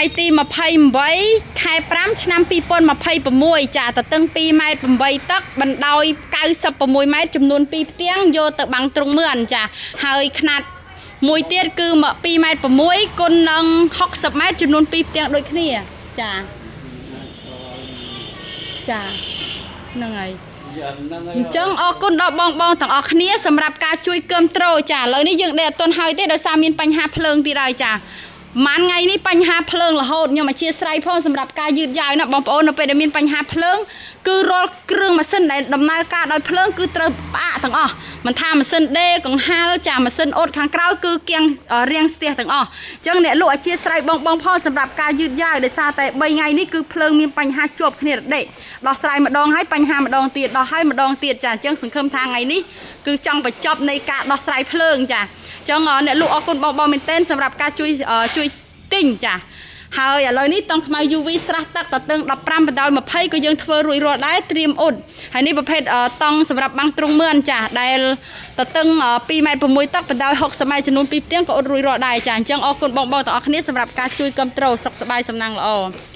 ថ្ងៃទី28 ខែ 5 ឆ្នាំ 2026 ចាតតឹង 2 ម៉ែត្រ 8 តឹកបណ្ដោយ 96 ម៉ែត្រ ចំនួន 2 ផ្ទាំងយកទៅបាំងទ្រង់មឿនចាហើយខ្នាតមួយទៀតគឺ 2 ម៉ែត្រ 6 គុណនឹង 60 ម៉ែត្រ ចំនួន 2 ផ្ទាំងដូចគ្នាចាហ្នឹងហើយអញ្ចឹងអរគុណដល់បងទាំងអស់គ្នាសម្រាប់ការជួយគាំទ្រចាឥឡូវនេះយើងដែលអត់ទាន់ហើយទេដោយសារមានបញ្ហាភ្លើងទៀតហើយចាម៉ានថ្ងៃនេះបញ្ហាភ្លើងរហូតខ្ញុំអធិស្ឋានផងសម្រាប់ការយឺតយ៉ាវណាបងប្អូននៅពេលដែលមានបញ្ហាភ្លើងគឺរាល់គ្រឿងម៉ាស៊ីនដែលដំណើរការដោយភ្លើងគឺត្រូវផ្អាកទាំងអស់មិនថាម៉ាស៊ីនដេរកង្ហាលចាម៉ាស៊ីនអ៊ុតខាងក្រោយគឺគៀងរាំងស្ទះទាំងអស់អញ្ចឹងអ្នកលក់អធិស្ឋានបងផងសម្រាប់ការយឺតយ៉ាវដោយសារតែ3ថ្ងៃនេះគឺភ្លើងមានបញ្ហាជាប់គ្នារដេកដោះស្រាយម្ដងហើយបញ្ហាម្ដងទៀតដោះហើយម្ដងទៀតចាអញ្ចឹងសង្ឃឹមថាថ្ងៃនេះគឺចង់បញ្ចប់នៃការដោះស្រាយភ្លើងចាអញ្ចឹងអ្នកលក់អរគុណបងមែនទែនសម្រាប់ការជួយទិញចាហើយឥឡូវនេះតង់ខ្មៅ UV ស្រះទឹកតតឹង15បណ្ដោយ20ក៏យើងធ្វើរួចរាល់ដែរត្រៀមអ៊ុតហើយនេះប្រភេទតង់សម្រាប់បាំងទ្រង់មឿនចាដែលតតឹង2ម៉ែត្រ 6 តឹកបណ្ដោយ60ម៉ែត្រចំនួន 2 ផ្ទាំងក៏អ៊ុតរួចរាល់ដែរចាអញ្ចឹងអរគុណបងទាំងអស់គ្នាសម្រាប់ការជួយគាំទ្រសុខសប្បាយសំណាងល្អ